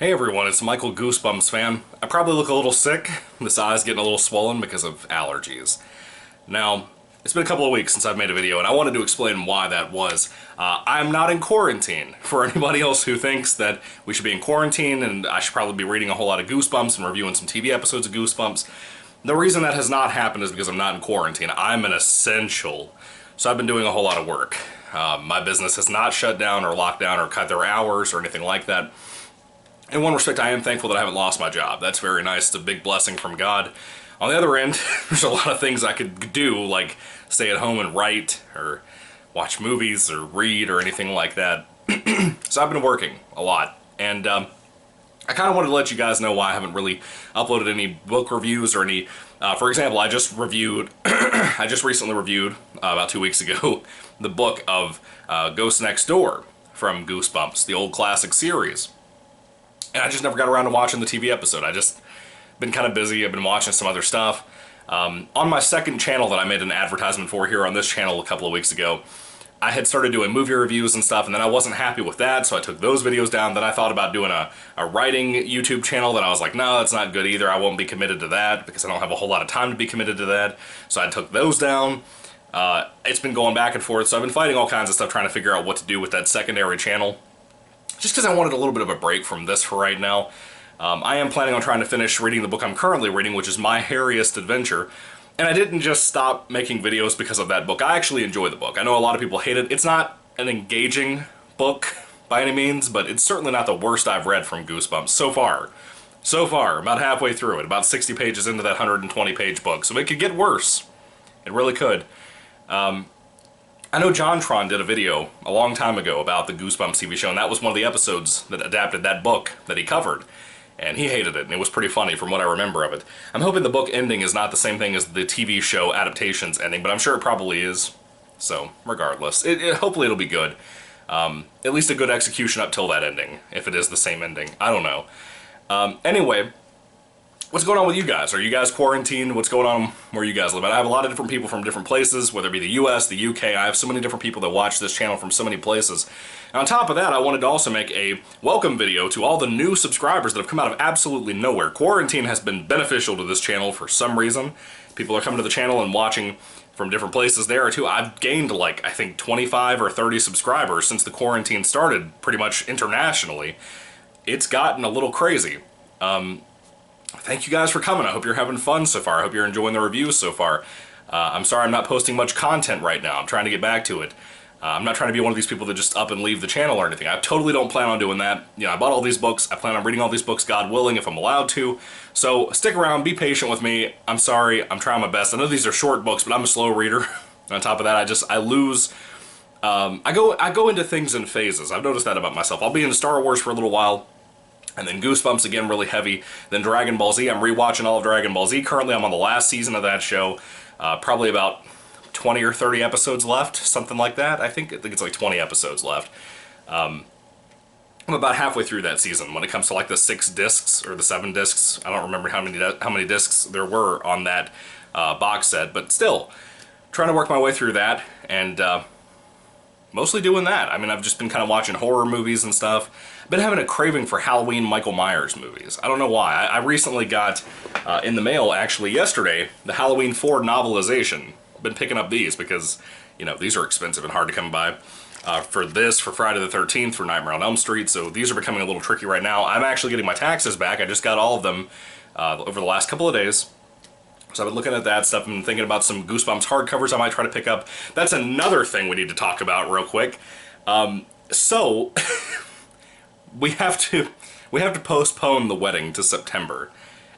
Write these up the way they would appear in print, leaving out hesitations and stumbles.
Hey everyone, it's Michael GoosebumpsFan. I probably look a little sick. This eye's getting a little swollen because of allergies. Now, it's been a couple of weeks since I've made a video, and I wanted to explain why that was. I'm not in quarantine. For anybody else who thinks that we should be in quarantine and I should probably be reading a whole lot of Goosebumps and reviewing some TV episodes of Goosebumps, the reason that has not happened is because I'm not in quarantine. I'm an essential. So I've been doing a whole lot of work. My business has not shut down or locked down or cut their hours or anything like that. In one respect, I am thankful that I haven't lost my job. That's very nice. It's a big blessing from God. On the other end, there's a lot of things I could do, like stay at home and write, or watch movies, or read, or anything like that. So I've been working a lot. And I kind of wanted to let you guys know why I haven't really uploaded any book reviews or any... for example, I just reviewed... I just recently reviewed, about 2 weeks ago, the book of Ghost Next Door from Goosebumps, the old classic series. And I just never got around to watching the TV episode. I just been kind of busy. I've been watching some other stuff. On my second channel that I made an advertisement for here on this channel a couple of weeks ago, I had started doing movie reviews and stuff, and then I wasn't happy with that, so I took those videos down. Then I thought about doing a writing YouTube channel, that I was like, no, that's not good either. I won't be committed to that because I don't have a whole lot of time to be committed to that. So I took those down. It's been going back and forth, so I've been fighting all kinds of stuff trying to figure out what to do with that secondary channel. Just because I wanted a little bit of a break from this for right now. I am planning on trying to finish reading the book I'm currently reading, which is My Hairiest Adventure. And I didn't just stop making videos because of that book. I actually enjoy the book. I know a lot of people hate it. It's not an engaging book by any means, but it's certainly not the worst I've read from Goosebumps so far. So far, about halfway through it, about 60 pages into that 120-page book. So it could get worse. It really could. I know JonTron did a video a long time ago about the Goosebumps TV show, and that was one of the episodes that adapted that book that he covered. And he hated it, and it was pretty funny from what I remember of it. I'm hoping the book ending is not the same thing as the TV show adaptation's ending, but I'm sure it probably is. So, regardless, hopefully it'll be good. At least a good execution up till that ending, if it is the same ending. I don't know. Anyway, what's going on with you guys? Are you guys quarantined? What's going on where you guys live? I have a lot of different people from different places, whether it be the US, the UK. I have so many different people that watch this channel from so many places. And on top of that, I wanted to also make a welcome video to all the new subscribers that have come out of absolutely nowhere. Quarantine has been beneficial to this channel for some reason. People are coming to the channel and watching from different places there too. I've gained like, I think 25 or 30 subscribers since the quarantine started, pretty much internationally. It's gotten a little crazy. Thank you guys for coming. I hope you're having fun so far. I hope you're enjoying the reviews so far. I'm sorry I'm not posting much content right now. I'm trying to get back to it. I'm not trying to be one of these people that just up and leave the channel or anything. I totally don't plan on doing that. You know, I bought all these books. I plan on reading all these books, God willing, if I'm allowed to. So stick around. Be patient with me. I'm sorry. I'm trying my best. I know these are short books, but I'm a slow reader. And on top of that, I lose... I go into things in phases. I've noticed that about myself. I'll be into Star Wars for a little while. And then Goosebumps again, really heavy. Then Dragon Ball Z. I'm rewatching all of Dragon Ball Z. Currently, I'm on the last season of that show. Probably about 20 or 30 episodes left, something like that. I think it's like 20 episodes left. I'm about halfway through that season when it comes to like the 6 discs or the 7 discs. I don't remember how many discs there were on that box set, but still trying to work my way through that and mostly doing that. I mean, I've just been kind of watching horror movies and stuff. I've been having a craving for Halloween Michael Myers movies. I don't know why. I recently got in the mail, actually yesterday, the Halloween 4 novelization. Been picking up these because, you know, these are expensive and hard to come by. For Friday the 13th, for Nightmare on Elm Street, so these are becoming a little tricky right now. I'm actually getting my taxes back. I just got all of them over the last couple of days. So I've been looking at that stuff and thinking about some Goosebumps hardcovers I might try to pick up. That's another thing we need to talk about real quick. So we have to postpone the wedding to September,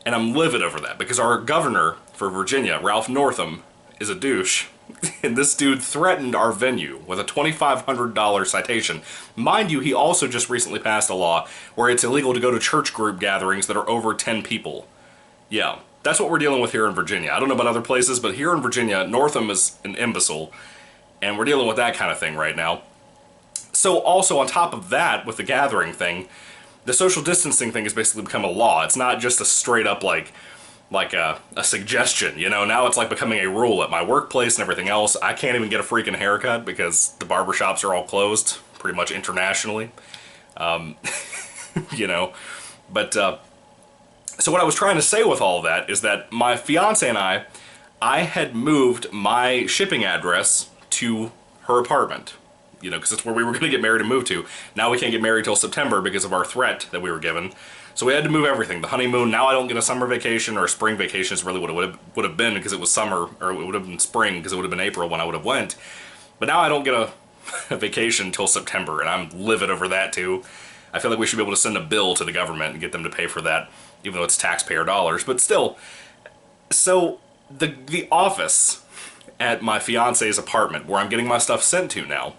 and I'm livid over that because our governor for Virginia, Ralph Northam, is a douche, and this dude threatened our venue with a $2,500 citation. Mind you, he also just recently passed a law where it's illegal to go to church group gatherings that are over 10 people. Yeah, that's what we're dealing with here in Virginia. I don't know about other places, but here in Virginia, Northam is an imbecile, and we're dealing with that kind of thing right now. So also on top of that, with the gathering thing, the social distancing thing has basically become a law. It's not just a straight up like a suggestion, you know. Now it's like becoming a rule at my workplace and everything else. I can't even get a freaking haircut because the barbershops are all closed, pretty much internationally. You know, But, so what I was trying to say with all of that is that my fiance and I had moved my shipping address to her apartment. You know, because it's where we were going to get married and move to. Now we can't get married till September because of our threat that we were given. So we had to move everything. The honeymoon, now I don't get a summer vacation or a spring vacation is really what it would have been because it was summer, or it would have been spring because it would have been April when I would have went. But now I don't get a vacation till September, and I'm livid over that too. I feel like we should be able to send a bill to the government and get them to pay for that, even though it's taxpayer dollars. But still, so the office at my fiance's apartment, where I'm getting my stuff sent to now,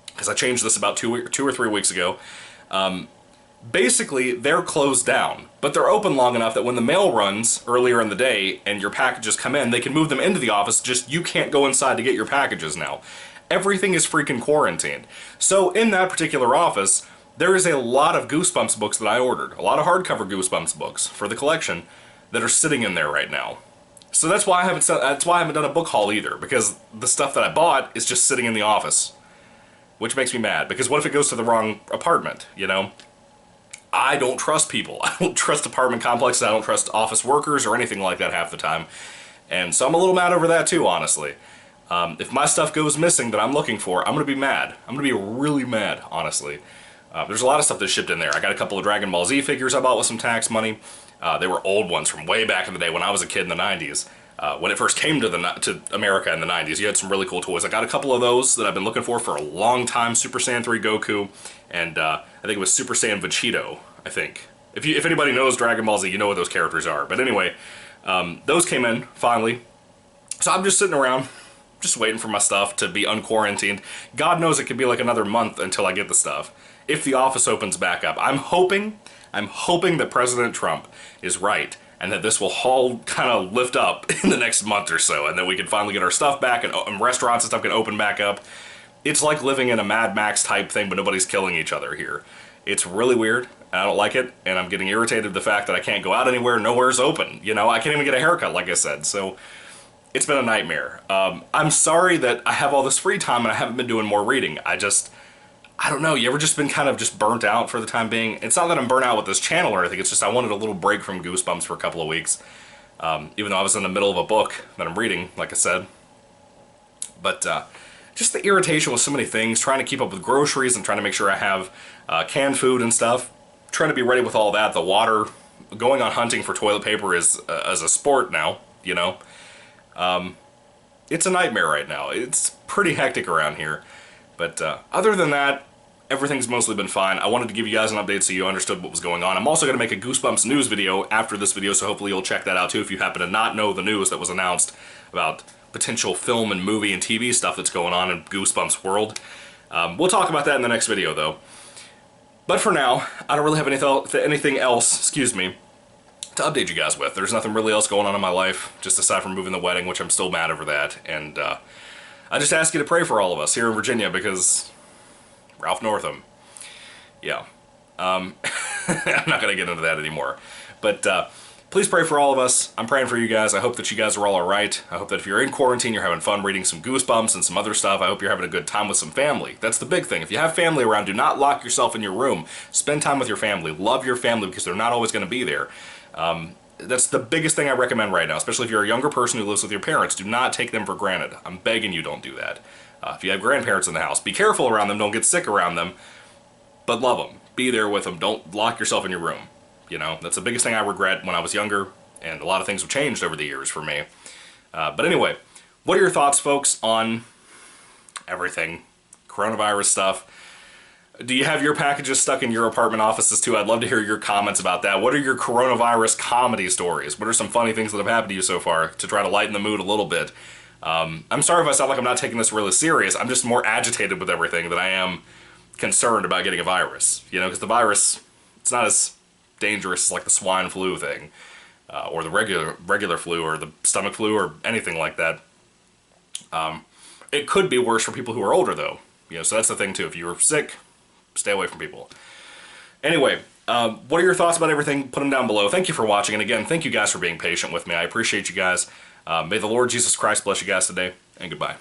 because I changed this about 2 or 3 weeks ago, basically they're closed down, but they're open long enough that when the mail runs earlier in the day and your packages come in, they can move them into the office, just you can't go inside to get your packages now. Everything is freaking quarantined. So in that particular office, there is a lot of Goosebumps books that I ordered, a lot of hardcover Goosebumps books for the collection that are sitting in there right now. So that's why I haven't done a book haul either, because the stuff that I bought is just sitting in the office. Which makes me mad, because what if it goes to the wrong apartment, you know? I don't trust people. I don't trust apartment complexes, I don't trust office workers or anything like that half the time. And so I'm a little mad over that too, honestly. If my stuff goes missing that I'm looking for, I'm going to be mad. I'm going to be really mad, honestly. There's a lot of stuff that's shipped in there. I got a couple of Dragon Ball Z figures I bought with some tax money. They were old ones from way back in the day when I was a kid in the 90s. When it first came to America in the 90s, you had some really cool toys. I got a couple of those that I've been looking for a long time. Super Saiyan 3 Goku, and I think it was Super Saiyan Vegito, I think. If anybody knows Dragon Ball Z, you know what those characters are. But anyway, those came in, finally. So I'm just sitting around, just waiting for my stuff to be unquarantined. God knows it could be like another month until I get the stuff. If the office opens back up. I'm hoping that President Trump is right, and that this will all kind of lift up in the next month or so, and that we can finally get our stuff back, and restaurants and stuff can open back up. It's like living in a Mad Max type thing, but nobody's killing each other here. It's really weird, and I don't like it, and I'm getting irritated with the fact that I can't go out anywhere, nowhere's open. You know, I can't even get a haircut, like I said, so it's been a nightmare. I'm sorry that I have all this free time and I haven't been doing more reading. I don't know, you ever just been kind of just burnt out for the time being? It's not that I'm burnt out with this channel or anything, it's just I wanted a little break from Goosebumps for a couple of weeks. Even though I was in the middle of a book that I'm reading, like I said. But just the irritation with so many things, trying to keep up with groceries and trying to make sure I have canned food and stuff. Trying to be ready with all that, the water, going on hunting for toilet paper is as a sport now, you know. It's a nightmare right now. It's pretty hectic around here. But other than that, everything's mostly been fine. I wanted to give you guys an update so you understood what was going on. I'm also going to make a Goosebumps news video after this video, so hopefully you'll check that out too if you happen to not know the news that was announced about potential film and movie and TV stuff that's going on in Goosebumps world. We'll talk about that in the next video though. But for now, I don't really have anything else, excuse me, to update you guys with. There's nothing really else going on in my life, just aside from moving the wedding, which I'm still mad over that. And I just ask you to pray for all of us here in Virginia because Ralph Northam. Yeah. I'm not going to get into that anymore. But please pray for all of us. I'm praying for you guys. I hope that you guys are all alright. I hope that if you're in quarantine, you're having fun reading some Goosebumps and some other stuff. I hope you're having a good time with some family. That's the big thing. If you have family around, do not lock yourself in your room. Spend time with your family. Love your family because they're not always going to be there. That's the biggest thing I recommend right now, especially if you're a younger person who lives with your parents. Do not take them for granted. I'm begging you, don't do that. If you have grandparents in the house, be careful around them, don't get sick around them, but love them. Be there with them. Don't lock yourself in your room. You know, that's the biggest thing I regret when I was younger, and a lot of things have changed over the years for me. But anyway, what are your thoughts, folks, on everything? Coronavirus stuff. Do you have your packages stuck in your apartment offices too? I'd love to hear your comments about that. What are your coronavirus comedy stories? What are some funny things that have happened to you so far to try to lighten the mood a little bit? I'm sorry if I sound like I'm not taking this really serious. I'm just more agitated with everything than I am concerned about getting a virus. You know, because the virus, it's not as dangerous as like the swine flu thing, or the regular flu, or the stomach flu, or anything like that. It could be worse for people who are older though. You know, so that's the thing too. If you're sick, stay away from people. Anyway, what are your thoughts about everything? Put them down below. Thank you for watching, and again, thank you guys for being patient with me. I appreciate you guys. May the Lord Jesus Christ bless you guys today, and goodbye.